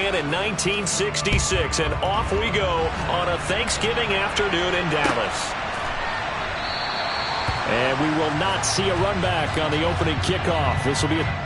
began in 1966, and off we go on a Thanksgiving afternoon in Dallas. And we will not see a run back on the opening kickoff. This will be a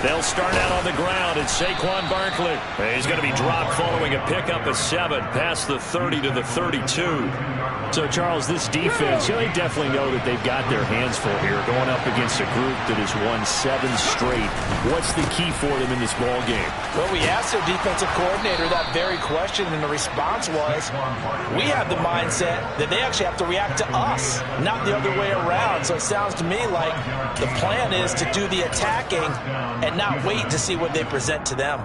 They'll start out on the ground, and Saquon Barkley. He's going to be dropped following a pickup of 7 past the 30 to the 32. So, Charles, this defense, they definitely know that they've got their hands full here going up against a group that has won 7 straight. What's the key for them in this ball game? Well, we asked their defensive coordinator that very question, and the response was, we have the mindset that they actually have to react to us, not the other way around. So it sounds to me like the plan is to do the attacking and not wait to see what they present to them.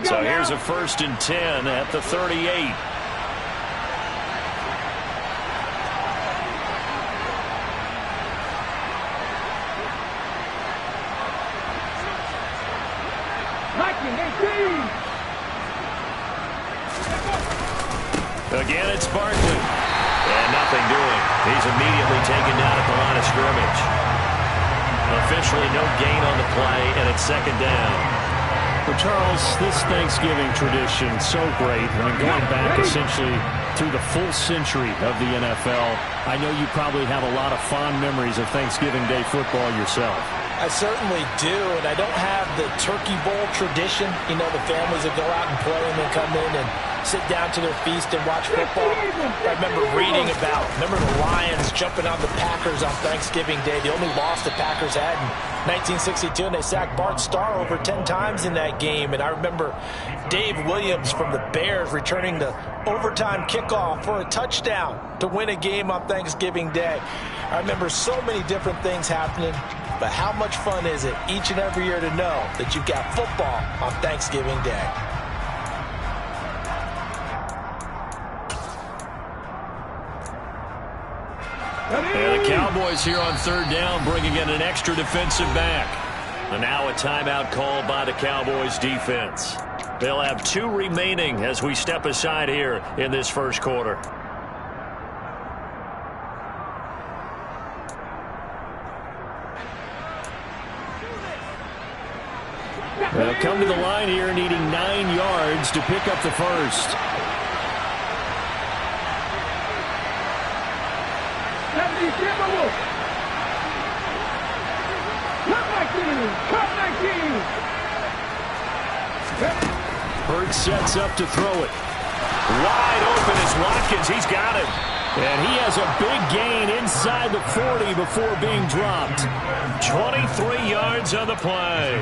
So here's a 1st and 10 at the 38. Again, it's Barkley. And nothing doing. He's immediately taken down at the line of scrimmage. Officially no gain on the play, and it's 2nd down. Well, Charles, this Thanksgiving tradition, so great. I mean, going back essentially through the full century of the NFL, I know you probably have a lot of fond memories of Thanksgiving Day football yourself. I certainly do, and I don't have the turkey bowl tradition. You know, the families that go out and play and then come in and sit down to their feast and watch football. I remember reading about, the Lions jumping on the Packers on Thanksgiving Day. The only loss the Packers had in 1962, and they sacked Bart Starr over 10 times in that game. And I remember Dave Williams from the Bears returning the overtime kickoff for a touchdown to win a game on Thanksgiving Day. I remember so many different things happening, but how much fun is it each and every year to know that you've got football on Thanksgiving Day? And the Cowboys here on 3rd down, bringing in an extra defensive back. And now a timeout called by the Cowboys defense. They'll have 2 remaining as we step aside here in this 1st quarter. They'll come to the line here needing 9 yards to pick up the 1st. Hurts sets up to throw it. Wide open is Watkins. He's got it. And he has a big gain inside the 40 before being dropped. 23 yards on the play.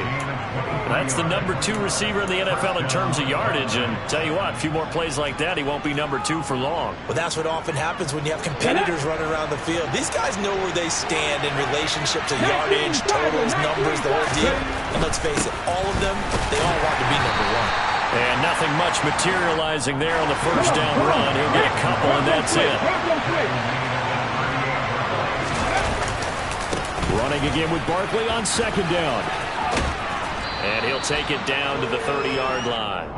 That's the number 2 receiver in the NFL in terms of yardage. And tell you what, a few more plays like that, he won't be number 2 for long. Well, that's what often happens when you have competitors running around the field. These guys know where they stand in relationship to yardage, totals, numbers, the whole deal. And let's face it, all of them, they all want to be number 1. And nothing much materializing there on the first down run. He'll get a couple, and that's it. Running again with Barkley on second down. And he'll take it down to the 30-yard line.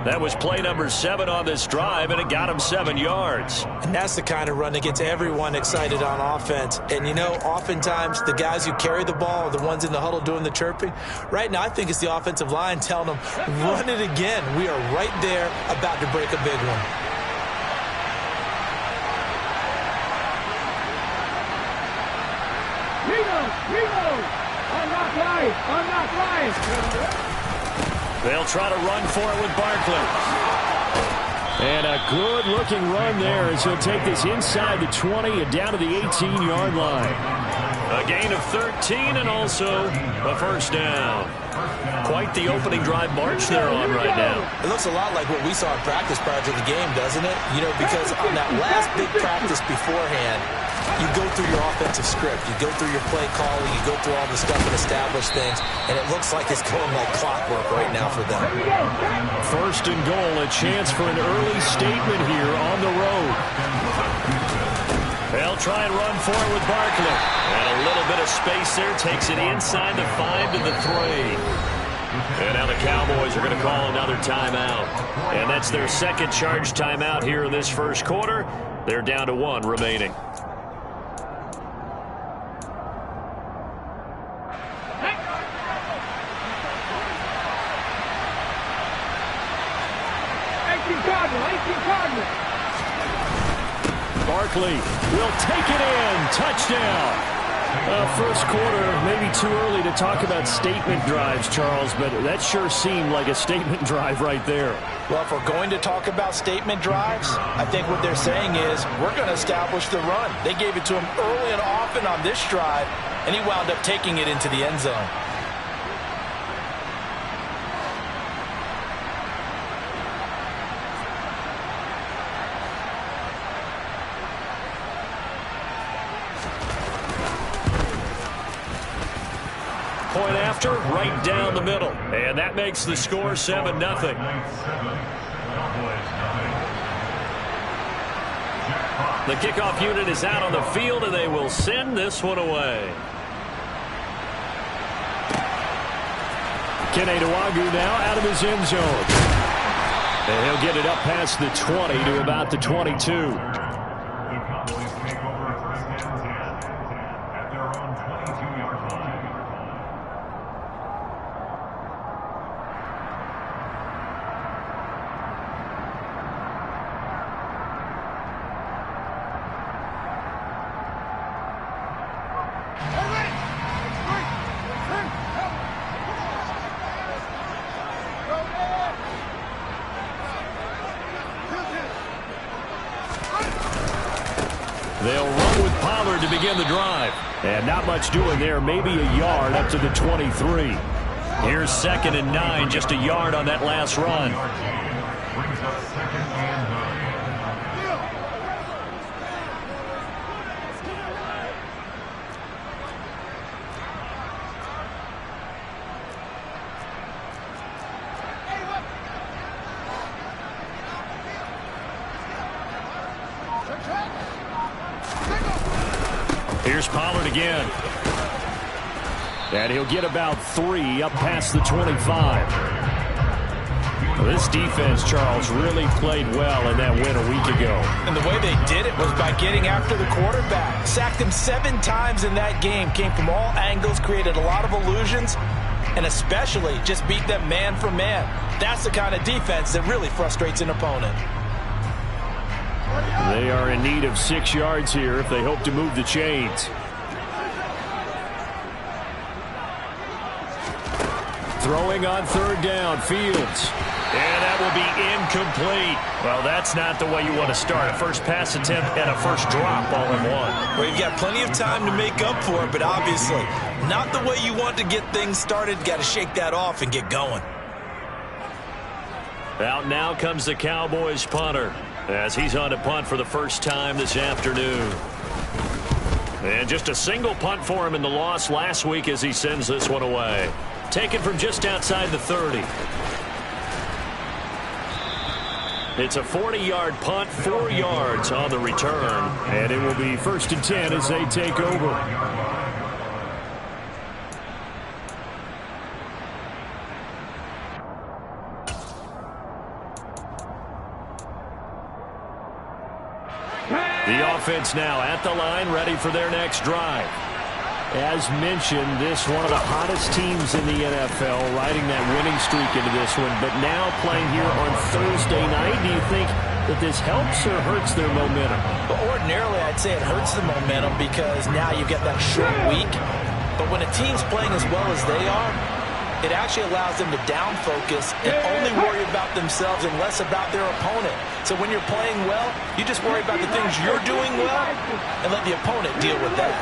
That was play number 7 on this drive, and it got him 7 yards. And that's the kind of run that gets everyone excited on offense. And, you know, oftentimes the guys who carry the ball are the ones in the huddle doing the chirping. Right now, I think it's the offensive line telling them, run it again. We are right there about to break a big one. On that line. They'll try to run for it with Barkley. And a good-looking run there as he'll take this inside the 20 and down to the 18-yard line. A gain of 13 and also a first down. Quite the opening drive march they're on right now. It looks a lot like what we saw in practice prior to the game, doesn't it? You know, because on that last big practice beforehand, you go through your offensive script. You go through your play calling. You go through all the stuff and establish things. And it looks like it's going like clockwork right now for them. First and goal, a chance for an early statement here on the road. They'll try and run for it with Barkley. And a little bit of space there. Takes it inside the 5 to the 3. And now the Cowboys are going to call another timeout. And that's their second charge timeout here in this first quarter. They're down to 1 remaining. Barkley will take it in. Touchdown. First quarter, maybe too early to talk about statement drives, Charles, but that sure seemed like a statement drive right there. Well, if we're going to talk about statement drives, I think what they're saying is we're going to establish the run. They gave it to him early and often on this drive, and he wound up taking it into the end zone. Point after, right down the middle. And that makes the score 7-0. The kickoff unit is out on the field, and they will send this one away. Kene Nwangwu now out of his end zone. And he'll get it up past the 20 to about the 22. They'll run with Pollard to begin the drive. And not much doing there. Maybe a yard up to the 23. Here's 2nd and 9, just a yard on that last run. Here's Pollard again. And he'll get about 3 up past the 25. This defense, Charles, really played well in that win a week ago. And the way they did it was by getting after the quarterback. Sacked him 7 times in that game. Came from all angles, created a lot of illusions, and especially just beat them man for man. That's the kind of defense that really frustrates an opponent. They are in need of 6 yards here if they hope to move the chains. Throwing on 3rd down, Fields. And that will be incomplete. Well, that's not the way you want to start. A first pass attempt and a first drop all in one. Well, you've got plenty of time to make up for it, but obviously not the way you want to get things started. Got to shake that off and get going. Out now comes the Cowboys punter as he's on to punt for the first time this afternoon. And just a single punt for him in the loss last week as he sends this one away. Taken from just outside the 30. It's a 40-yard punt, 4 yards on the return. And it will be 1st and 10 as they take over. The offense now at the line, ready for their next drive. As mentioned, this one of the hottest teams in the NFL, riding that winning streak into this one, but now playing here on Thursday night. Do you think that this helps or hurts their momentum? But ordinarily, I'd say it hurts the momentum because now you get that short week. But when a team's playing as well as they are, it actually allows them to down focus and only worry about themselves and less about their opponent. So when you're playing well, you just worry about the things you're doing well and let the opponent deal with that.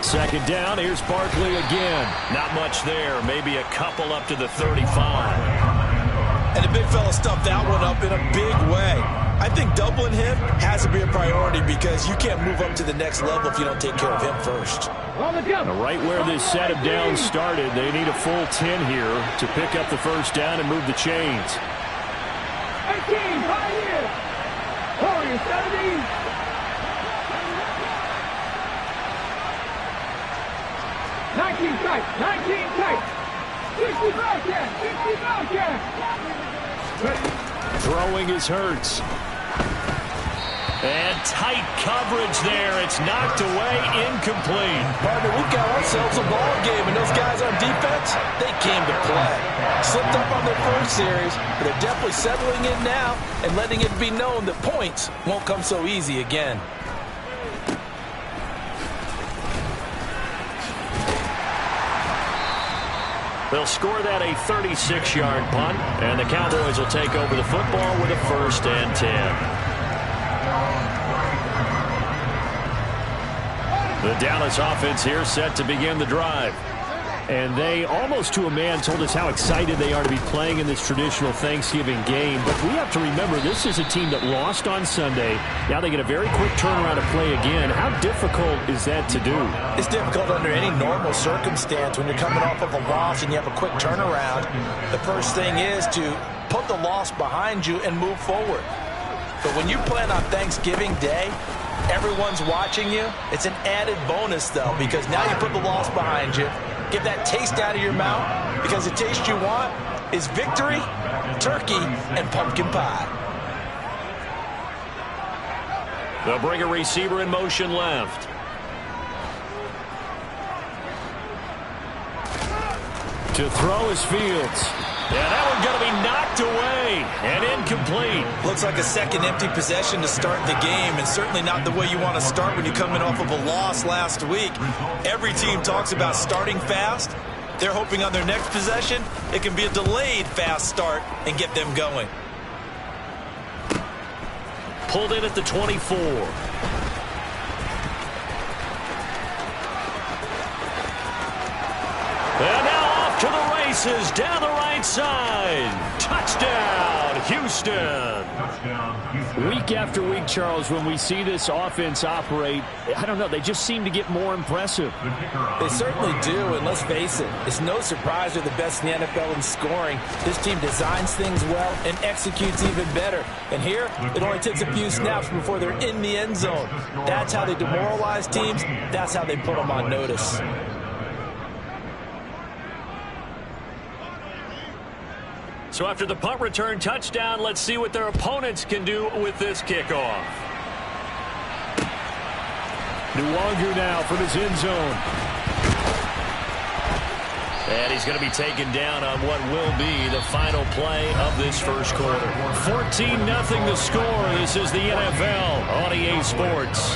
Second down, here's Barkley again. Not much there, maybe a couple up to the 35. And the big fella stuffed that one up in a big way. I think doubling him has to be a priority because you can't move up to the next level if you don't take care of him first. Right where this set of downs started, they need a full 10 here to pick up the first down and move the chains. 18, 5 years. Warriors 17. 19 tight, 19 tight. 60 Bobcat, 60 Bobcat. Throwing is Hurts. And tight coverage there. It's knocked away, incomplete. Partner, we've got ourselves a ball game, and those guys on defense, they came to play. Slipped up on their first series, but they're definitely settling in now and letting it be known that points won't come so easy again. They'll score that a 36-yard punt, and the Cowboys will take over the football with a 1st and 10. The Dallas offense here set to begin the drive. And they, almost to a man, told us how excited they are to be playing in this traditional Thanksgiving game. But we have to remember, this is a team that lost on Sunday. Now they get a very quick turnaround to play again. How difficult is that to do? It's difficult under any normal circumstance when you're coming off of a loss and you have a quick turnaround. The first thing is to put the loss behind you and move forward. But when you play on Thanksgiving Day, everyone's watching you. It's an added bonus, though, because now you put the loss behind you. Get that taste out of your mouth, because the taste you want is victory, turkey, and pumpkin pie. They'll bring a receiver in motion left. To throw is Fields. Yeah, that one's going to be knocked away and incomplete. Looks like a second empty possession to start the game, and certainly not the way you want to start when you're coming off of a loss last week. Every team talks about starting fast. They're hoping on their next possession it can be a delayed fast start and get them going. Pulled in at the 24. And now off to the races down the right side. Touchdown, Houston. Week after week, Charles, when we see this offense operate, I don't know, they just seem to get more impressive. They certainly do, and let's face it, it's no surprise they're the best in the NFL in scoring. This team designs things well and executes even better. And here, it only takes a few snaps before they're in the end zone. That's how they demoralize teams. That's how they put them on notice. So after the punt return touchdown, let's see what their opponents can do with this kickoff. Nwangu now from his end zone. And he's going to be taken down on what will be the final play of this first quarter. 14-0 the score. This is the NFL on EA Sports.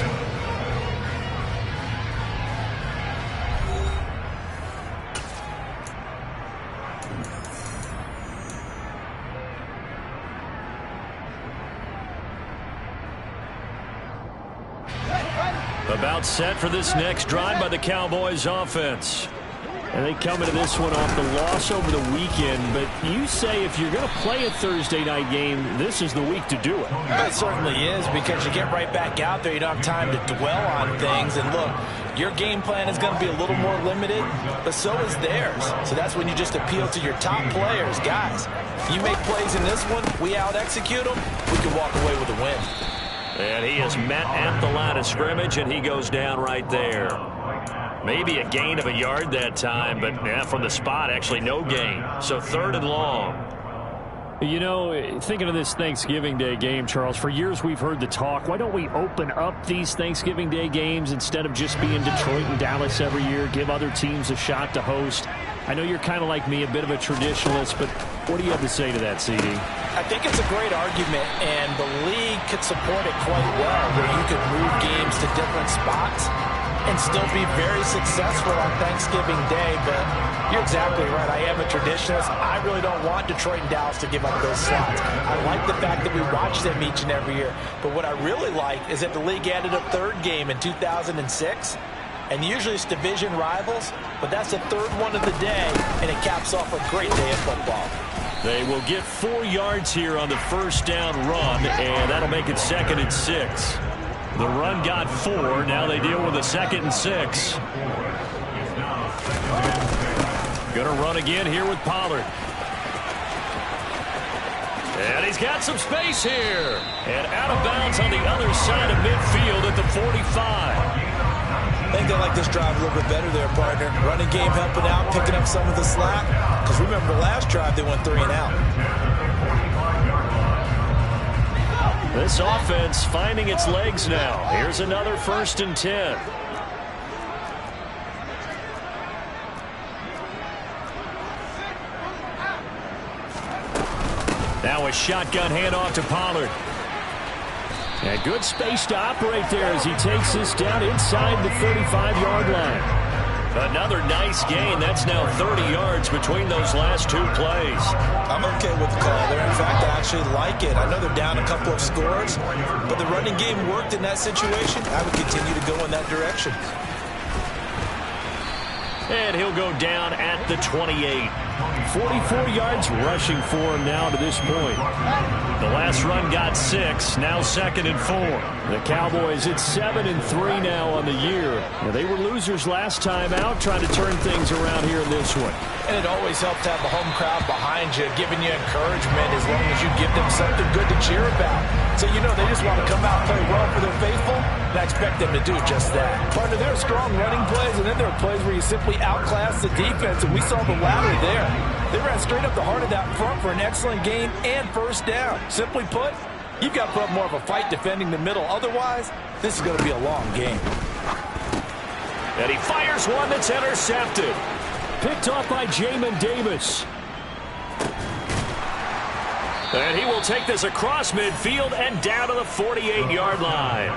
About set for this next drive by the Cowboys offense. And they come into this one off the loss over the weekend, but you say if you're going to play a Thursday night game, this is the week to do it. It certainly is, because you get right back out there. You don't have time to dwell on things. And look, your game plan is going to be a little more limited, but so is theirs. So that's when you just appeal to your top players. Guys, if you make plays in this one, we out-execute them, we can walk away with a win. And he is met at the line of scrimmage, and he goes down right there. Maybe a gain of a yard that time, but yeah, from the spot, actually no gain. So 3rd and long. You know, thinking of this Thanksgiving Day game, Charles, for years we've heard the talk, why don't we open up these Thanksgiving Day games instead of just being Detroit and Dallas every year, give other teams a shot to host? I know you're kind of like me, a bit of a traditionalist, but what do you have to say to that, CD? I think it's a great argument, and the league could support it quite well, where you could move games to different spots and still be very successful on Thanksgiving Day. But you're exactly right. I am a traditionalist. I really don't want Detroit and Dallas to give up those slots. I like the fact that we watch them each and every year. But what I really like is that the league added a 3rd game in 2006. And usually it's division rivals, but that's the 3rd one of the day, and it caps off a great day of football. They will get 4 yards here on the 1st down run, and that'll make it 2nd and 6. The run got 4. Now they deal with a 2nd and 6. Gonna run again here with Pollard. And he's got some space here. And out of bounds on the other side of midfield at the 45. I think they like this drive a little bit better there, partner. Running game helping out, picking up some of the slack. Because remember, the last drive they went 3 and out. This offense finding its legs now. Here's another 1st and 10. Now a shotgun handoff to Pollard. And good space to operate there as he takes this down inside the 35-yard line. Another nice gain. That's now 30 yards between those last 2 plays. I'm okay with the call there. In fact, I actually like it. I know they're down a couple of scores, but the running game worked in that situation. I would continue to go in that direction. And he'll go down at the 28. 44 yards rushing for him now to this point. The last run got 6. Now 2nd and 4. The Cowboys at 7-3 now on the year. Now, they were losers last time out, trying to turn things around here in this one. And it always helps to have the home crowd behind you, giving you encouragement as long as you give them something good to cheer about. So, you know, they just want to come out and play well for their faithful, and I expect them to do just that. Partner, there are strong running plays, and then there are plays where you simply outclass the defense, and we saw the latter there. They ran straight up the heart of that front for an excellent gain and 1st down. Simply put, you've got to put up more of a fight defending the middle. Otherwise, this is going to be a long game. And he fires one that's intercepted. Picked off by Jamin Davis. And he will take this across midfield and down to the 48-yard line.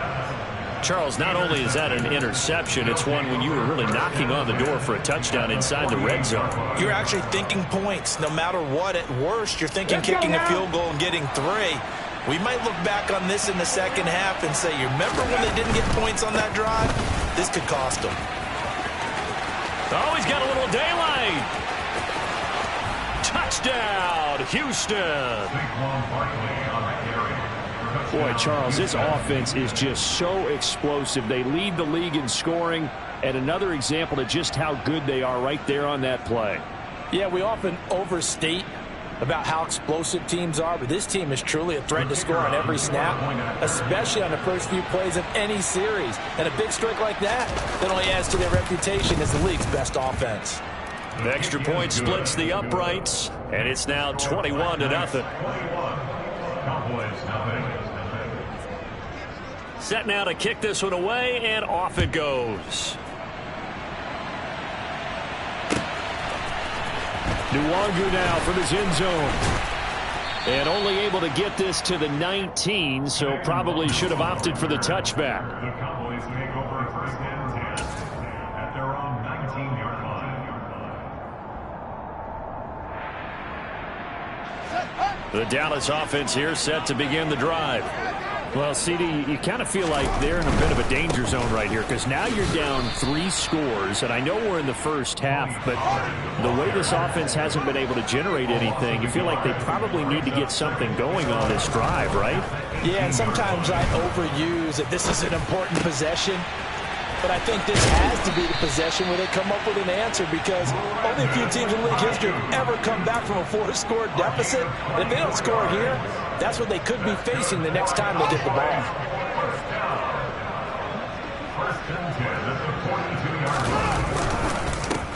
Charles, not only is that an interception, it's one when you were really knocking on the door for a touchdown inside the red zone. You're actually thinking points. No matter what, at worst, you're thinking kicking a field goal and getting 3. We might look back on this in the 2nd half and say, you remember when they didn't get points on that drive? This could cost them. Oh, he's got a little daylight. Touchdown, Houston. Boy, Charles, this offense is just so explosive. They lead the league in scoring, and another example of just how good they are right there on that play. Yeah, we often overstate about how explosive teams are, but this team is truly a threat to score on every snap, especially on the first few plays of any series. And a big streak like that only adds to their reputation as the league's best offense. The extra point splits the uprights, and it's now 21-0. Set now to kick this one away, and off it goes. Nwangu now from his end zone. And only able to get this to the 19, so probably should have opted for the touchback. The Cowboys may go for a 1st and 10 at their own 19-yard line. The Dallas offense here set to begin the drive. Well, CD, you kind of feel like they're in a bit of a danger zone right here because now you're down 3 scores, and I know we're in the first half, but the way this offense hasn't been able to generate anything, you feel like they probably need to get something going on this drive, right? Yeah, and sometimes I overuse that this is an important possession, but I think this has to be the possession where they come up with an answer because only a few teams in league history have ever come back from a 4-score deficit. And if they don't score here, that's what they could be facing the next time they get the ball.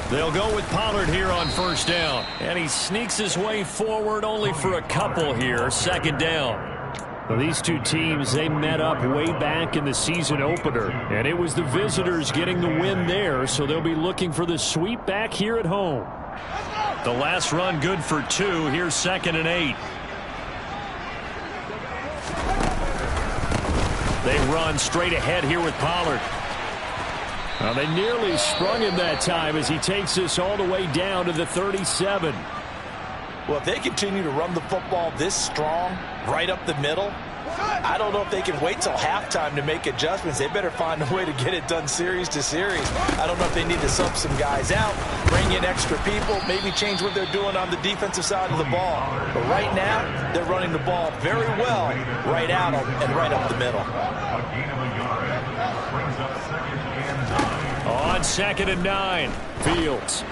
They'll go with Pollard here on first down. And he sneaks his way forward only for a couple here. Second down. Well, these two teams, they met up way back in the season opener, and it was the visitors getting the win there, so they'll be looking for the sweep back here at home. The last run good for 2. Here's 2nd and 8. They run straight ahead here with Pollard. Well, they nearly sprung him that time as he takes this all the way down to the 37. Well, if they continue to run the football this strong, right up the middle, I don't know if they can wait till halftime to make adjustments. They better find a way to get it done series to series. I don't know if they need to sub some guys out, bring in extra people, maybe change what they're doing on the defensive side of the ball. But right now, they're running the ball very well right out and right up the middle. On 2nd and 9. Fields.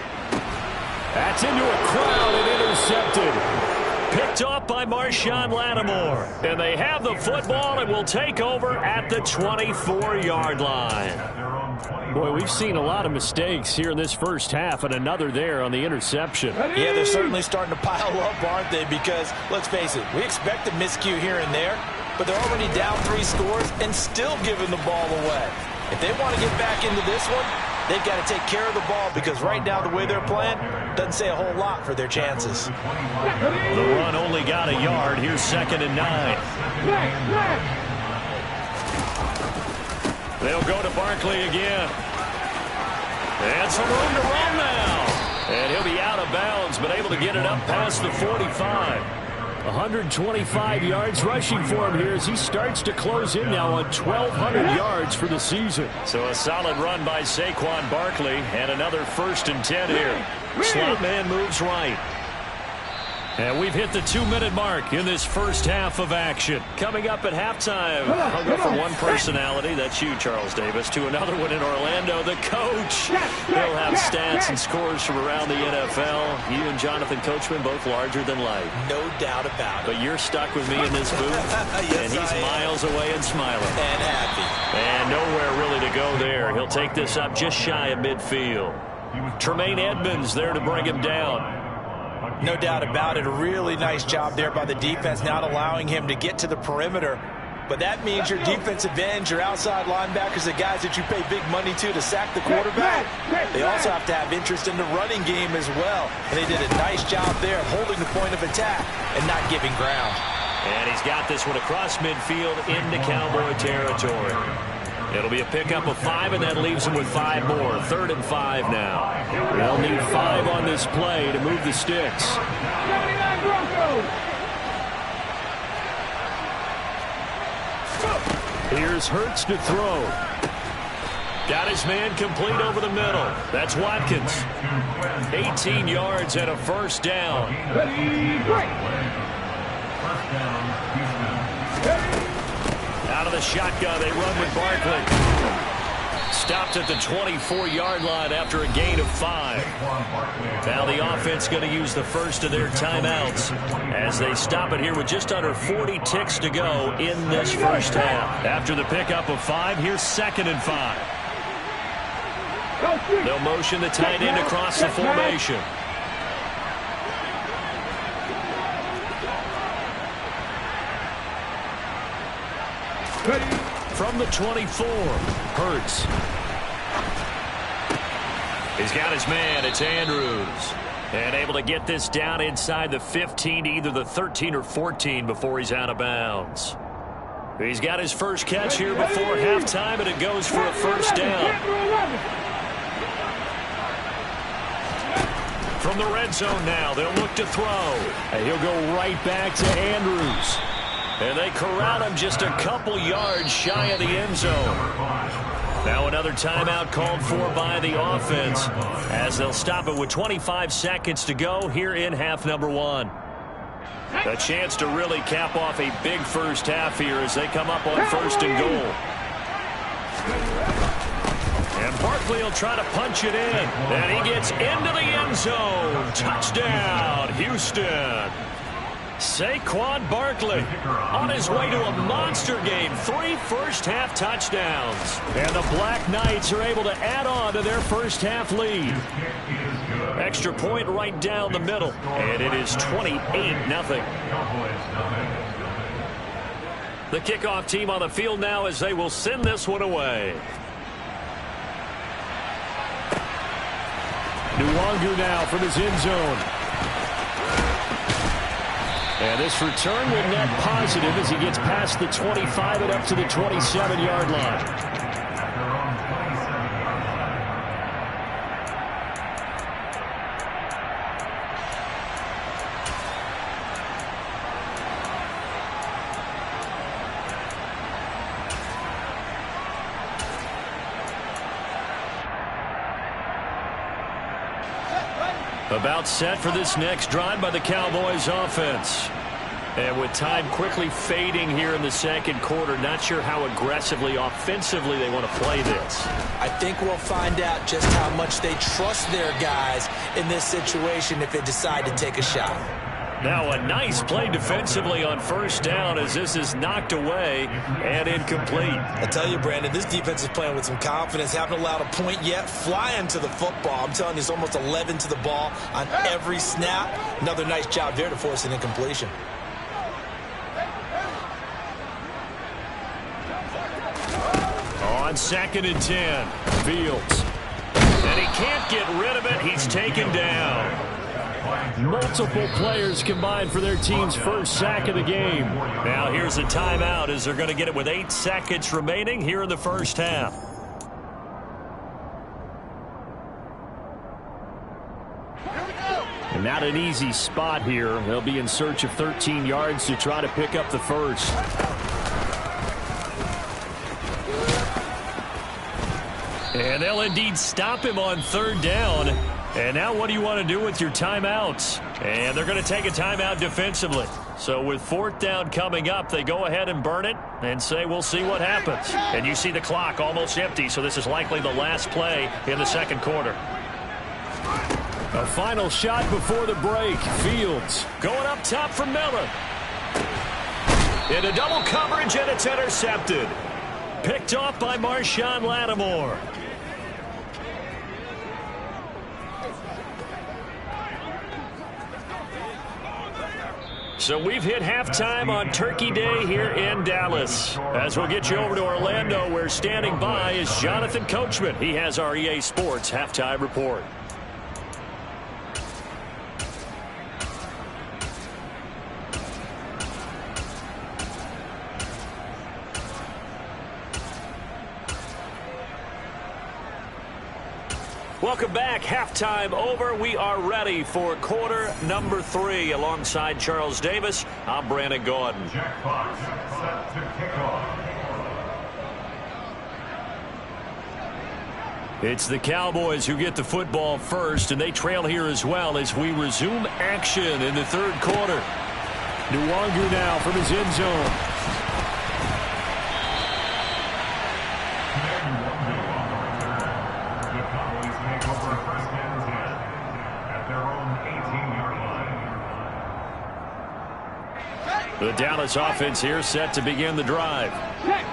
That's into a crowd and intercepted. Picked off by Marshawn Lattimore. And they have the football and will take over at the 24-yard line. Boy, we've seen a lot of mistakes here in this first half, and another there on the interception. Yeah, they're certainly starting to pile up, aren't they? Because, let's face it, we expect a miscue here and there, but they're already down 3 scores and still giving the ball away. If they want to get back into this one, they've got to take care of the ball because right now the way they're playing doesn't say a whole lot for their chances. The run only got a yard. Here's 2nd and 9. They'll go to Barkley again. And some room to run now. And he'll be out of bounds, but able to get it up past the 45. 125 yards rushing for him here as he starts to close in now on 1,200 yards for the season. So a solid run by Saquon Barkley and another 1st and 10 here. Slot man moves right. And we've hit the 2-minute mark in this first half of action. Coming up at halftime, I'll go from one personality, that's you, Charles Davis, to another one in Orlando, the coach. He'll have stats and scores from around the NFL. You and Jonathan Coachman, both larger than life. No doubt about it. But you're stuck with me in this booth, Yes, and he's miles away and smiling. And happy. And nowhere really to go there. He'll take this up just shy of midfield. Tremaine Edmonds there to bring him down. No doubt about it. A really nice job there by the defense, not allowing him to get to the perimeter. But that means your defensive ends, your outside linebackers, the guys that you pay big money to sack the quarterback, they also have to have interest in the running game as well. And they did a nice job there of holding the point of attack and not giving ground. And he's got this one across midfield into Cowboy territory. It'll be a pickup of 5, and that leaves him with 5 more. 3rd and 5 now. They'll need 5 on this play to move the sticks. 79 Broncos. Here's Hurts to throw. Got his man complete over the middle. That's Watkins. 18 yards and a 1st down. Ready, break. Out of the shotgun, they run with Barkley. Stopped at the 24-yard line after a gain of 5. Now the offense going to use the first of their timeouts as they stop it here with just under 40 ticks to go in this first half. After the pickup of 5, here's 2nd and 5. They'll motion the tight end across the formation. From the 24, Hurts. He's got his man. It's Andrews. And able to get this down inside the 15 to either the 13 or 14 before he's out of bounds. He's got his first catch here before halftime, and it goes for a 1st down. From the red zone now, they'll look to throw. And he'll go right back to Andrews. And they corral him just a couple yards shy of the end zone. Now another timeout called for by the offense as they'll stop it with 25 seconds to go here in half number 1. A chance to really cap off a big first half here as they come up on 1st and goal. And Barkley will try to punch it in. And he gets into the end zone. Touchdown, Houston. Saquon Barkley on his way to a monster game. 3 first-half touchdowns. And the Black Knights are able to add on to their first-half lead. Extra point right down the middle. And it is 28-0. The kickoff team on the field now as they will send this one away. Nwangu now from his end zone. And this return will net positive as he gets past the 25 and up to the 27-yard line. About set for this next drive by the Cowboys offense. And with time quickly fading here in the second quarter, not sure how aggressively, offensively they want to play this. I think we'll find out just how much they trust their guys in this situation if they decide to take a shot. Now a nice play defensively on 1st down as this is knocked away and incomplete. I tell you, Brandon, this defense is playing with some confidence. Haven't allowed a point yet. Flying to the football. I'm telling you, it's almost 11 to the ball on every snap. Another nice job there to force an incompletion. On 2nd and 10, Fields. And he can't get rid of it. He's taken down. Multiple players combined for their team's first sack of the game. Now here's a timeout as they're going to get it with 8 seconds remaining here in the first half. And not an easy spot here. They'll be in search of 13 yards to try to pick up the first. And they'll indeed stop him on 3rd down. And now what do you want to do with your timeouts? And they're going to take a timeout defensively. So with 4th down coming up, they go ahead and burn it and say we'll see what happens. And you see the clock almost empty, so this is likely the last play in the second quarter. A final shot before the break. Fields going up top for Miller. Into double coverage, and it's intercepted. Picked off by Marshawn Lattimore. So we've hit halftime on Turkey Day here in Dallas. As we'll get you over to Orlando, where standing by is Jonathan Coachman. He has our EA Sports halftime report. Welcome back. Halftime over. We are ready for quarter number 3. Alongside Charles Davis, I'm Brandon Gaudin. Jackpot set to kick off. It's the Cowboys who get the football first, and they trail here as well as we resume action in the 3rd quarter. Nwangu now from his end zone. The Dallas offense here set to begin the drive.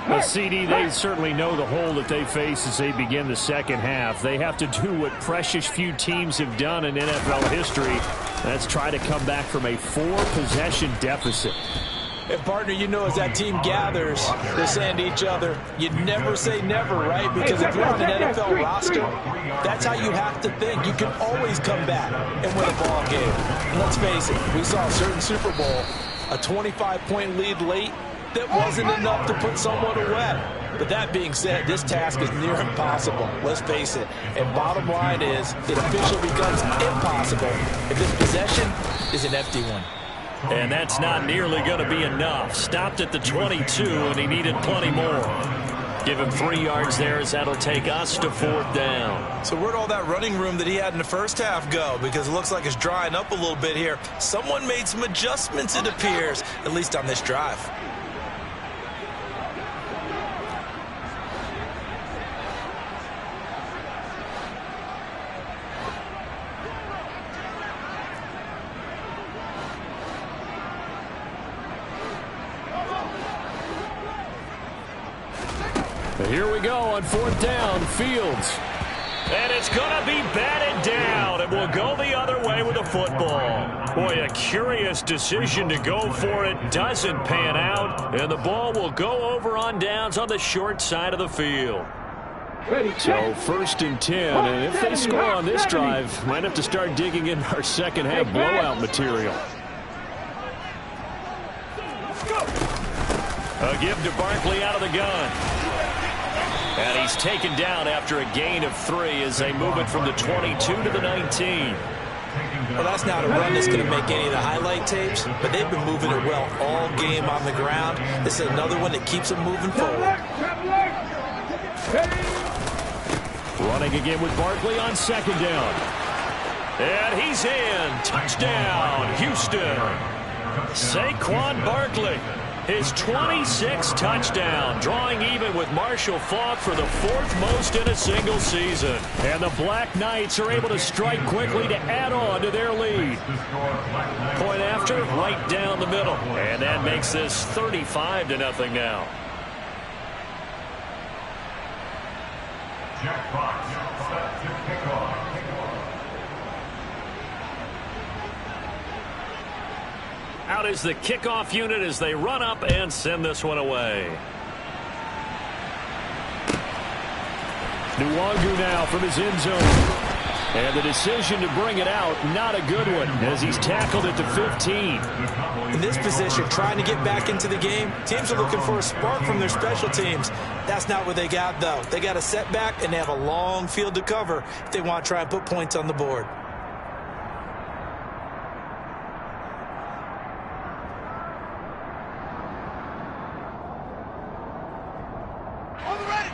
Well, CD, they certainly know the hole that they face as they begin the second half. They have to do what precious few teams have done in NFL history. That's try to come back from a 4-possession deficit. And, partner, you know, as that team gathers, they're saying to each other, you never say never, right? Because if you're on an NFL roster, that's how you have to think. You can always come back and win a ball game. And let's face it, we saw a certain Super Bowl, a 25-point lead late that wasn't enough to put someone away. But that being said, this task is near impossible. Let's face it. And bottom line is, it officially becomes impossible if this possession is an empty one. And that's not nearly going to be enough. Stopped at the 22, and he needed plenty more. Give him 3 yards there as that'll take us to 4th down. So where'd all that running room that he had in the first half go? Because it looks like it's drying up a little bit here. Someone made some adjustments, it appears, at least on this drive. Here we go on 4th down. Fields. And it's going to be batted down. It will go the other way with the football. Boy, a curious decision to go for it. Doesn't pan out. And the ball will go over on downs on the short side of the field. So 1st and 10. And if they score on this drive, might have to start digging in our second half blowout material. A give to Barkley out of the gun. And he's taken down after a gain of 3 as they move it from the 22 to the 19. Well, that's not a run that's going to make any of the highlight tapes, but they've been moving it well all game on the ground. This is another one that keeps them moving forward. Running again with Barkley on 2nd down. And he's in. Touchdown, Houston. Saquon Barkley. His 26th touchdown, drawing even with Marshall Faulk for the 4th most in a single season. And the Black Knights are able to strike quickly to add on to their lead. Point after, right down the middle. And that makes this 35-0 now. Jack Fox set to kick off. Out is the kickoff unit as they run up and send this one away. Nwangu now from his end zone. And the decision to bring it out, not a good one, as he's tackled it to 15. In this position, trying to get back into the game, teams are looking for a spark from their special teams. That's not what they got, though. They got a setback, and they have a long field to cover if they want to try and put points on the board.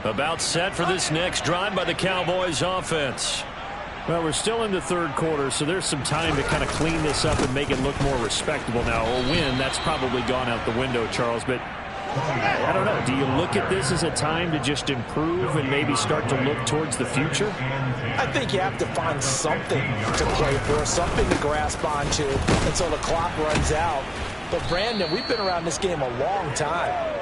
About set for this next drive by the Cowboys offense. Well, we're still in the 3rd quarter, so there's some time to kind of clean this up and make it look more respectable now. A win, that's probably gone out the window, Charles, but I don't know. Do you look at this as a time to just improve and maybe start to look towards the future? I think you have to find something to play for, something to grasp onto until the clock runs out. But, Brandon, we've been around this game a long time.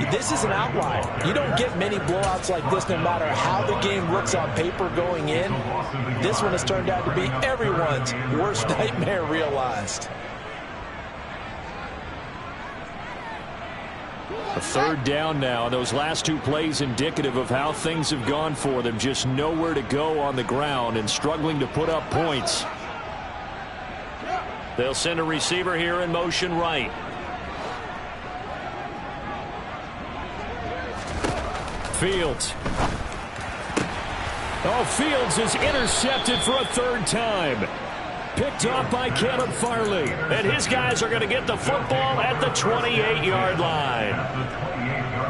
This is an outlier. You don't get many blowouts like this no matter how the game looks on paper going in. This one has turned out to be everyone's worst nightmare realized. A 3rd down now. Those last 2 plays indicative of how things have gone for them. Just nowhere to go on the ground and struggling to put up points. They'll send a receiver here in motion right. Fields. Oh, Fields is intercepted for a 3rd time. Picked off by Caleb Farley. And his guys are going to get the football at the 28-yard line.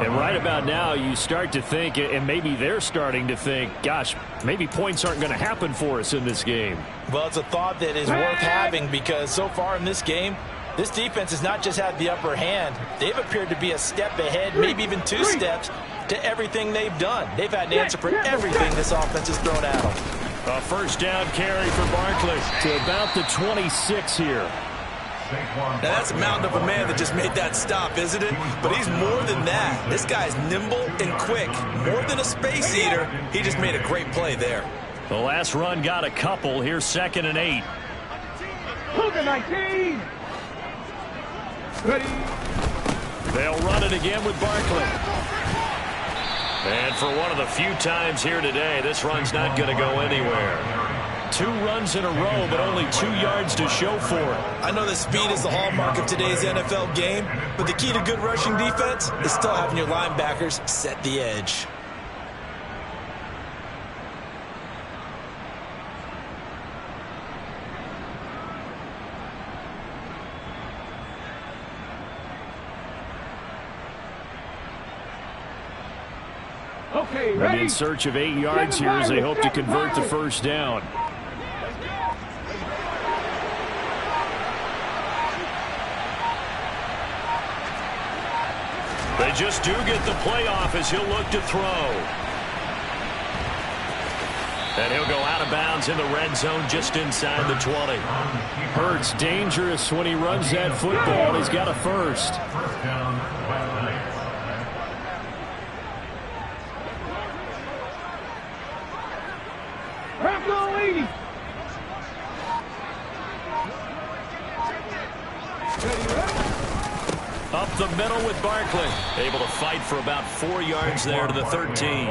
And right about now, you start to think, and maybe they're starting to think, gosh, maybe points aren't going to happen for us in this game. Well, it's a thought that is worth having because so far in this game, this defense has not just had the upper hand. They've appeared to be a step ahead, maybe even 2 steps to everything they've done. They've had an answer for everything this offense has thrown at them. A 1st down carry for Barkley to about the 26 here. Now that's a mountain of a man that just made that stop, isn't it? But he's more than that. This guy's nimble and quick. More than a space eater, he just made a great play there. The last run got a couple. Here's 2nd and 8. To the 19. Ready. They'll run it again with Barkley. And for one of the few times here today, this run's not going to go anywhere. 2 runs in a row, but only 2 yards to show for it. I know that speed is the hallmark of today's NFL game, but the key to good rushing defense is still having your linebackers set the edge. Okay, And ready? in search of 8 yards here as they hope to convert the first down. They just do get the play off as he'll look to throw. And he'll go out of bounds in the red zone just inside the 20. Hurts dangerous when he runs that football. He's got a first. First down, Westlake. Bronco leading. Up the middle with Barkley. Able to fight for about 4 yards there to the 13.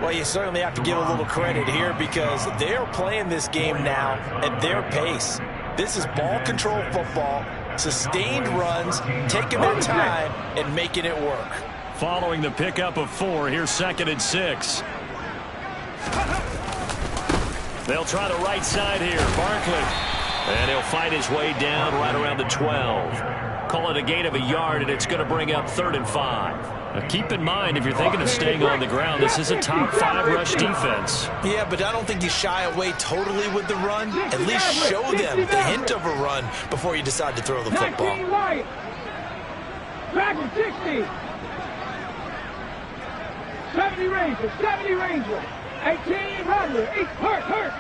Well, you certainly have to give a little credit here because they're playing this game now at their pace. This is ball control football, sustained runs, taking their time and making it work. Following the pickup of 4, here's 2nd and 6. They'll try the right side here. Barkley. And he'll fight his way down right around the 12. Call it a gain of a yard, and it's going to bring up 3rd and 5. Now keep in mind, if you're thinking of staying on the ground, this is a top 5 rush defense. Yeah, but I don't think you shy away totally with the run. At least show them the hint of a run before you decide to throw the 19 football. right. Dragon 60. 70 Ranger, 70 Ranger. 18 Rattler, 8 hurt.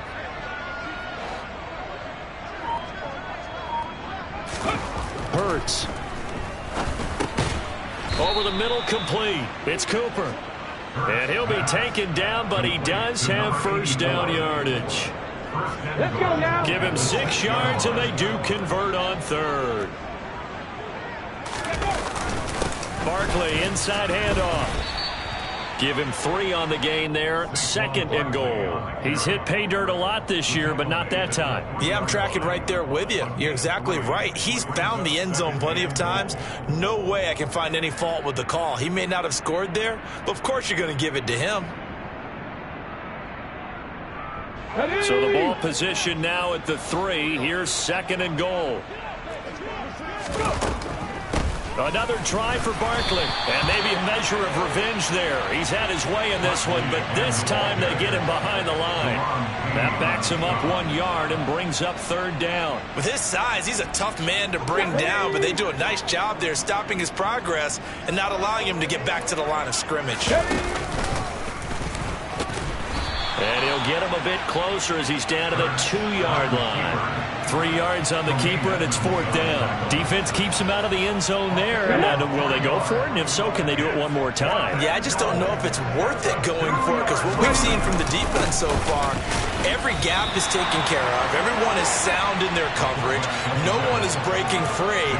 Hurts. Over the middle, complete. It's Cooper. And he'll be taken down, but he does have first down yardage. Let's go now. Give him 6 yards, and they do convert on 3rd. Barkley, inside handoff. Give him 3 on the gain there. 2nd and goal. He's hit pay dirt a lot this year, but not that time. Yeah, I'm tracking right there with you. You're exactly right. He's found the end zone plenty of times. No way I can find any fault with the call. He may not have scored there, but of course you're going to give it to him. So the ball position now at the 3. Here's 2nd and goal. Another try for Barkley. And maybe a measure of revenge there. He's had his way in this one, but this time they get him behind the line. That backs him up 1 yard and brings up 3rd down. With his size, he's a tough man to bring down, but they do a nice job there stopping his progress and not allowing him to get back to the line of scrimmage. And he'll get him a bit closer as he's down to the 2-yard line. 3 yards on the keeper, and it's 4th down. Defense keeps him out of the end zone there. And will they go for it? And if so, can they do it one more time? Yeah, I just don't know if it's worth it going for it because what we've seen from the defense so far, every gap is taken care of. Everyone is sound in their coverage. No one is breaking free,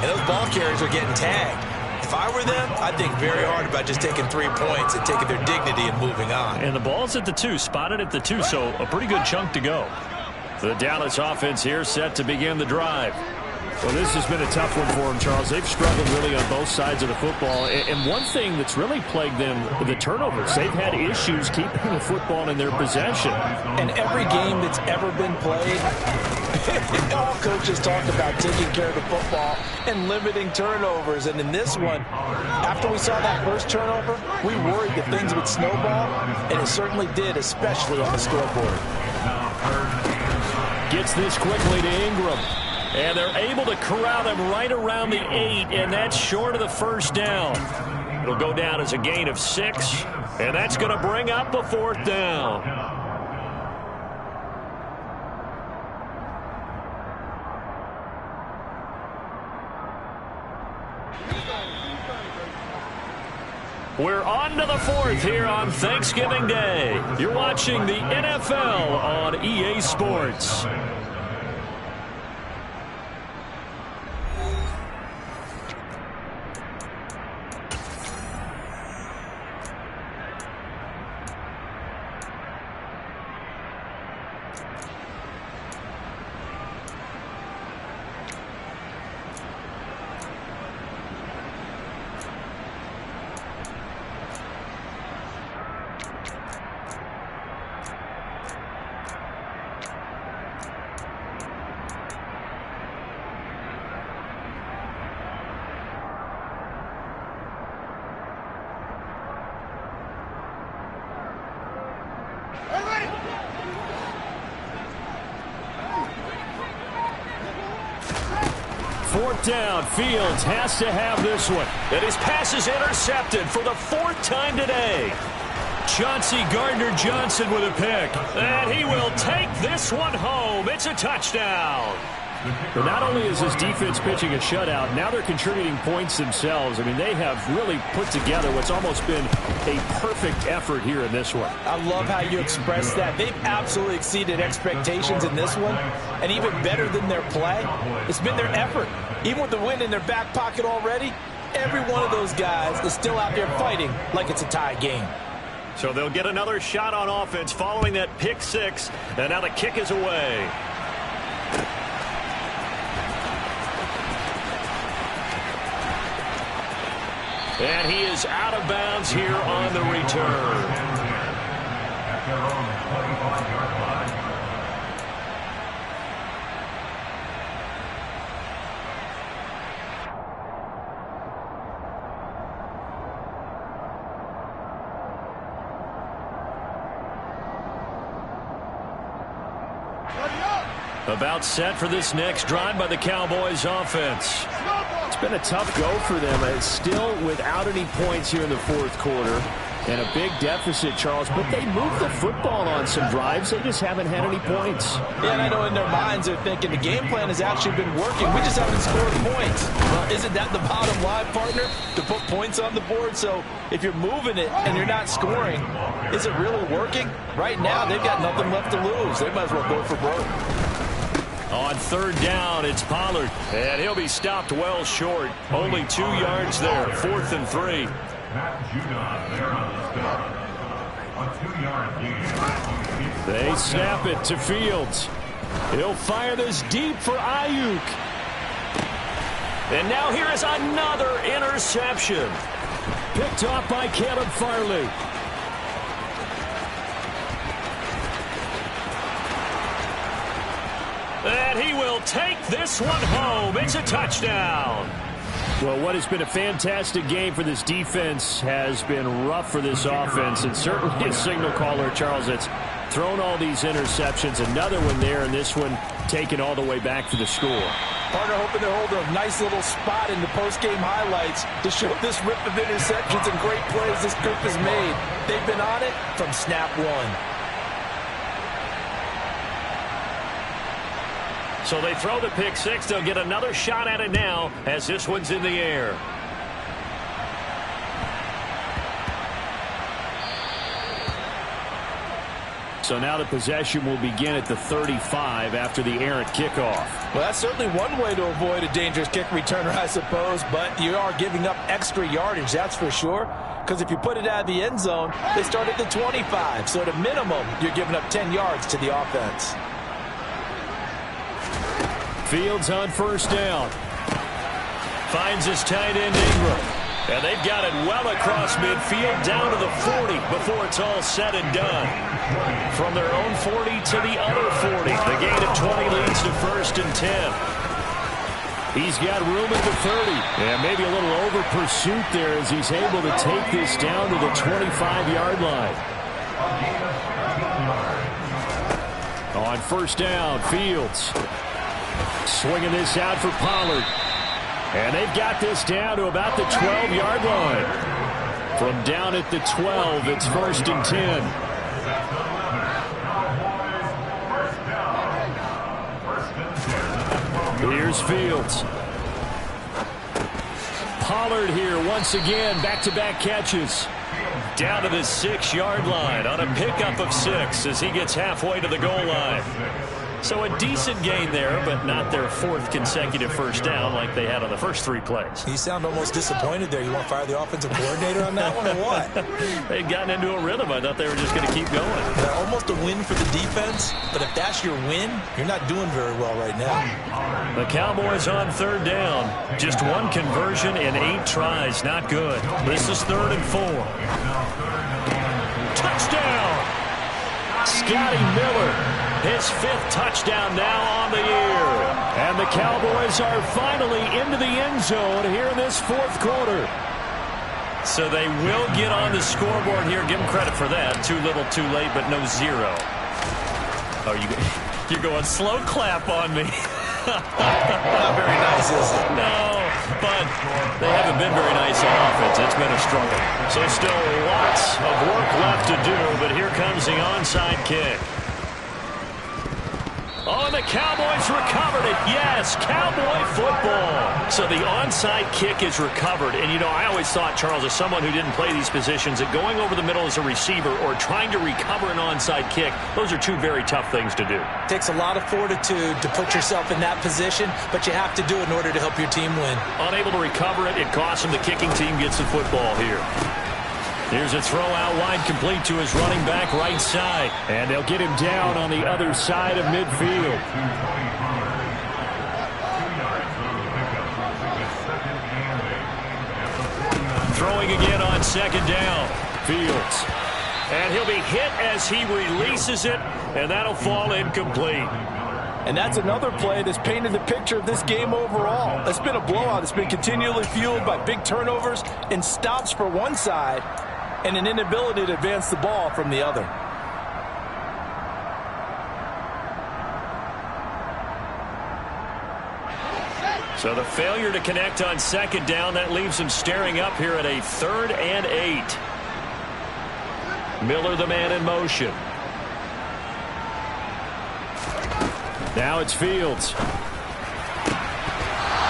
and those ball carriers are getting tagged. If I were them, I'd think very hard about just taking 3 points and taking their dignity and moving on. And the ball's at the 2, spotted at the 2, so a pretty good chunk to go. The Dallas offense here set to begin the drive. Well, this has been a tough one for them, Charles. They've struggled really on both sides of the football. And one thing that's really plagued them, the turnovers. They've had issues keeping the football in their possession. And every game that's ever been played, all coaches talk about taking care of the football and limiting turnovers. And in this one, after we saw that first turnover, we worried that things would snowball, and it certainly did, especially on the scoreboard. Gets this quickly to Ingram. And they're able to corral him right around the 8, and that's short of the first down. It'll go down as a gain of 6, and that's going to bring up a 4th down. We're on to the 4th here on Thanksgiving Day. You're watching the NFL on EA Sports. 4th down. Fields has to have this one. And his pass is intercepted for the 4th time today. Chauncey Gardner-Johnson with a pick. And he will take this one home. It's a touchdown. But not only is this defense pitching a shutout, now they're contributing points themselves. I mean, they have really put together what's almost been a perfect effort here in this one. I love how you express that. They've absolutely exceeded expectations in this one. And even better than their play, it's been their effort. Even with the win in their back pocket already, every one of those guys is still out there fighting like it's a tie game. So they'll get another shot on offense following that pick six. And now the kick is away. And he is out of bounds here on the return. At their own 25-yard line. About set for this next drive by the Cowboys offense. It's been a tough go for them. It's still without any points here in the 4th quarter. And a big deficit, Charles. But they moved the football on some drives. They just haven't had any points. Yeah, and I know in their minds they're thinking the game plan has actually been working. We just haven't scored points. Well, isn't that the bottom line, partner? To put points on the board. So if you're moving it and you're not scoring, is it really working? Right now, they've got nothing left to lose. They might as well go for broke. On 3rd down, it's Pollard. And he'll be stopped well short. Only 2 yards there. 4th and 3. Matt Judon there on the stop. A 2-yard gain. They snap it to Fields. He'll fire this deep for Ayuk. And now here is another interception. Picked off by Caleb Farley. And he will take this one home. It's a touchdown. Well, what has been a fantastic game for this defense has been rough for this offense. And certainly a signal caller, Charles, that's thrown all these interceptions. Another one there, and this one taken all the way back for the score. Partner hoping to hold a nice little spot in the post-game highlights to show this rip of interceptions and great plays this group has made. They've been on it from snap one. So they throw the pick six. They'll get another shot at it now as this one's in the air. So now the possession will begin at the 35 after the errant kickoff. Well, that's certainly one way to avoid a dangerous kick returner, I suppose, but you are giving up extra yardage, that's for sure. Because if you put it out of the end zone, they start at the 25. So at a minimum, you're giving up 10 yards to the offense. Fields on 1st down. Finds his tight end Ingram. And they've got it well across midfield down to the 40 before it's all said and done. From their own 40 to the other 40. The gain of 20 leads to 1st and 10. He's got room at the 30. And maybe a little over pursuit there as he's able to take this down to the 25-yard line. On 1st down, Fields swinging this out for Pollard. And they've got this down to about the 12-yard line. From down at the 12, it's 1st and 10. Here's Fields. Pollard here once again, back-to-back catches. Down to the 6-yard line on a pickup of 6 as he gets halfway to the goal line. So a decent gain there, but not their 4th consecutive 1st down like they had on the first 3 plays. You sound almost disappointed there. You want to fire the offensive coordinator on that one or what? They'd gotten into a rhythm. I thought they were just going to keep going. Almost a win for the defense, but if that's your win, you're not doing very well right now. The Cowboys on 3rd down. Just 1 conversion in 8 tries. Not good. This is 3rd and 4. Touchdown! Scotty Miller. His 5th touchdown now on the year. And the Cowboys are finally into the end zone here in this 4th quarter. So they will get on the scoreboard here. Give them credit for that. Too little, too late, but no 0. Oh, you're going slow clap on me. Not very nice, is it? They haven't been very nice on offense. It's been a struggle. So still lots of work left to do, but here comes the onside kick. Oh, and the Cowboys recovered it. Yes, Cowboy football. So the onside kick is recovered. And, you know, I always thought, Charles, as someone who didn't play these positions, that going over the middle as a receiver or trying to recover an onside kick, those are two very tough things to do. It takes a lot of fortitude to put yourself in that position, but you have to do it in order to help your team win. Unable to recover it, it costs him. The kicking team gets the football here. Here's a throw out wide, complete to his running back right side. And they'll get him down on the other side of midfield. Throwing again on second down. Fields. And he'll be hit as he releases it, and that'll fall incomplete. And that's another play that's painted the picture of this game overall. It's been a blowout. It's been continually fueled by big turnovers and stops for one side and an inability to advance the ball from the other. So the failure to connect on second down, that leaves him staring up here at a 3rd and 8. Miller, the man in motion. Now it's Fields.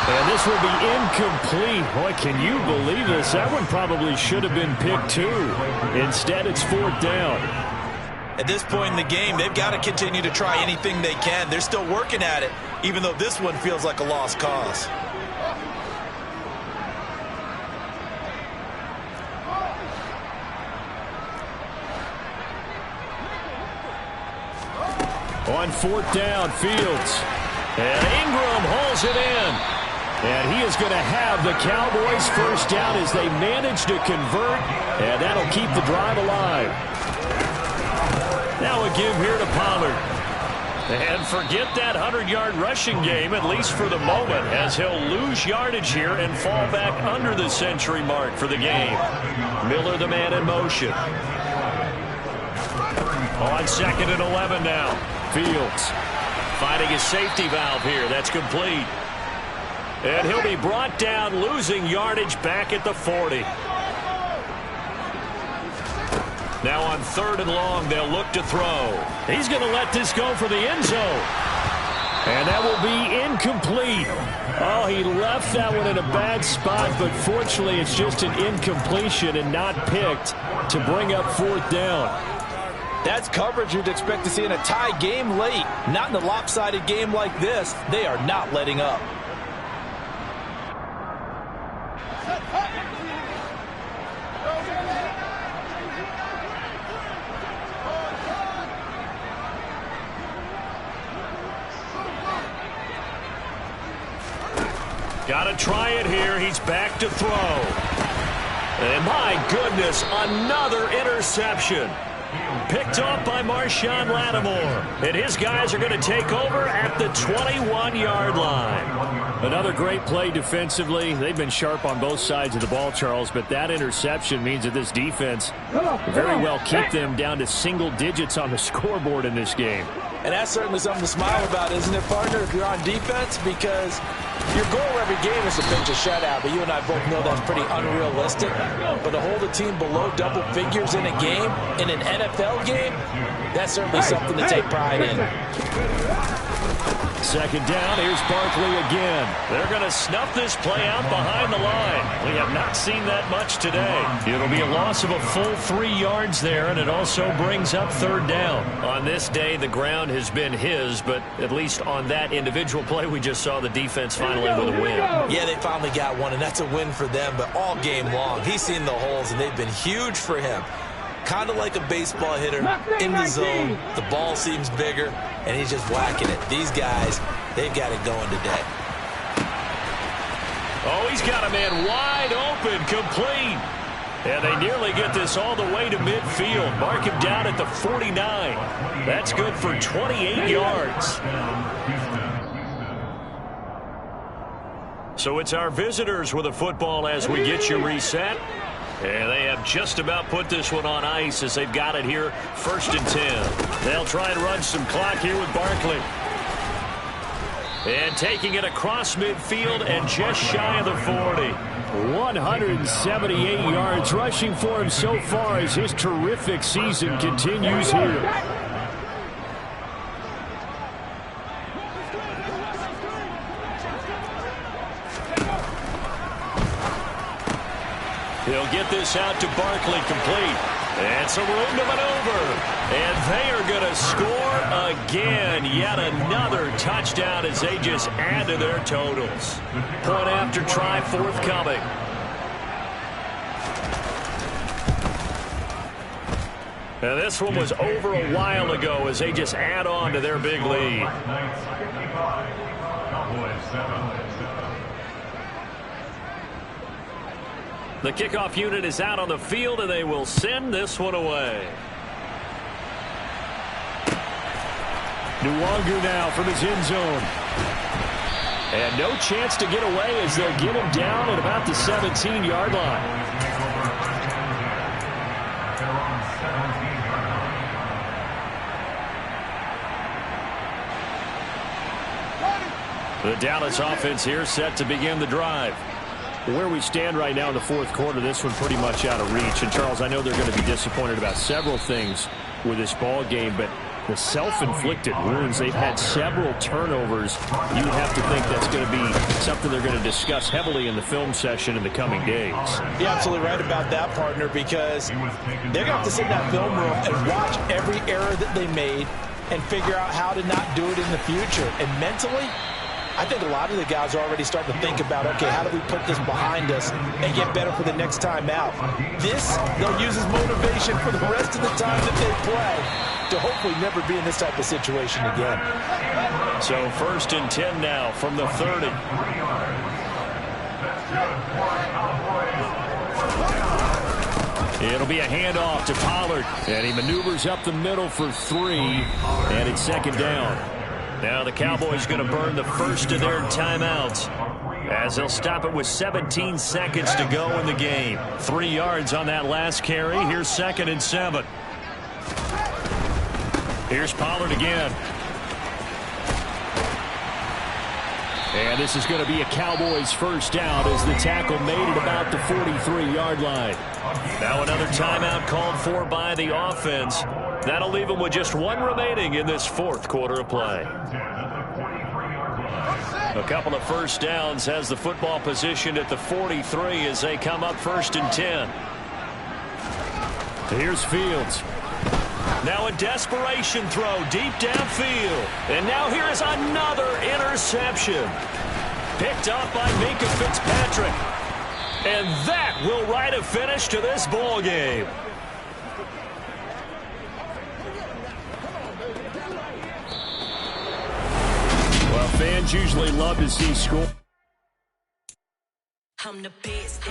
And this will be incomplete. Boy, can you believe this? That one probably should have been picked too. Instead, it's 4th down. At this point in the game, they've got to continue to try anything they can. They're still working at it, even though this one feels like a lost cause. On 4th down, Fields. And Ingram hauls it in. And he is going to have the Cowboys first down as they manage to convert. And that'll keep the drive alive. Now a give here to Pollard. And forget that 100-yard rushing game, at least for the moment, as he'll lose yardage here and fall back under the century mark for the game. Miller, the man in motion. On 2nd and 11 now. Fields finding his safety valve here. That's complete. And he'll be brought down, losing yardage back at the 40. Now on 3rd and long, they'll look to throw. He's going to let this go for the end zone. And that will be incomplete. Oh, he left that one in a bad spot, but fortunately it's just an incompletion and not picked to bring up 4th down. That's coverage you'd expect to see in a tie game late. Not in a lopsided game like this. They are not letting up. Got to try it here. He's back to throw. And my goodness, another interception. Picked off by Marshawn Lattimore. And his guys are going to take over at the 21-yard line. Another great play defensively. They've been sharp on both sides of the ball, Charles, but that interception means that this defense very well keep them down to single digits on the scoreboard in this game. And that's certainly something to smile about, isn't it, partner, if you're on defense? Because your goal every game is to pitch a shutout, but you and I both know that's pretty unrealistic. But to hold a team below double figures in a game, in an NFL game, that's certainly something to take pride in. 2nd down, here's Barkley again. They're going to snuff this play out behind the line. We have not seen that much today. It'll be a loss of a full 3 yards there, and it also brings up 3rd down. On this day, the ground has been his, but at least on that individual play, we just saw the defense finally with a win. Yeah, they finally got one, and that's a win for them, but all game long, he's seen the holes, and they've been huge for him. Kind of like a baseball hitter in the zone. The ball seems bigger, and he's just whacking it. These guys, they've got it going today. Oh, he's got a man wide open, complete. And they nearly get this all the way to midfield. Mark him down at the 49. That's good for 28 yards. So it's our visitors with a football as we get you reset. And they have just about put this one on ice as they've got it here, 1st and 10. They'll try and run some clock here with Barkley. And taking it across midfield and just shy of the 40. 178 yards rushing for him so far as his terrific season continues here. He'll get this out to Barkley, complete. And some room to maneuver. And they are going to score again. Yet another touchdown as they just add to their totals. Point after try forthcoming. And this one was over a while ago as they just add on to their big lead. The kickoff unit is out on the field, and they will send this one away. Nwangu now from his end zone. And no chance to get away as they'll get him down at about the 17-yard line. The Dallas offense here set to begin the drive. Where we stand right now in the fourth quarter, this one pretty much out of reach. And, Charles, I know they're going to be disappointed about several things with this ball game, but the self-inflicted wounds, they've had several turnovers. You would have to think that's going to be something they're going to discuss heavily in the film session in the coming days. You're absolutely right about that, partner, because they're going to have to sit in that film room and watch every error that they made and figure out how to not do it in the future. And mentally, I think a lot of the guys are already starting to think about, okay, how do we put this behind us and get better for the next time out? This, they'll use as motivation for the rest of the time that they play to hopefully never be in this type of situation again. So 1st and 10 now from the 30. It'll be a handoff to Pollard, and he maneuvers up the middle for 3, and it's 2nd down. Now the Cowboys going to burn the first of their timeouts as they'll stop it with 17 seconds to go in the game. 3 yards on that last carry. Here's 2nd and 7. Here's Pollard again. And this is going to be a Cowboys first down as the tackle made it about the 43-yard line. Now another timeout called for by the offense. That'll leave them with just 1 remaining in this fourth quarter of play. A couple of first downs has the football positioned at the 43 as they come up 1st and 10. Here's Fields. Now a desperation throw deep downfield. And now here is another interception. Picked up by Minkah Fitzpatrick. And that will write a finish to this ball game. Well, fans usually love to see score. I'm the best,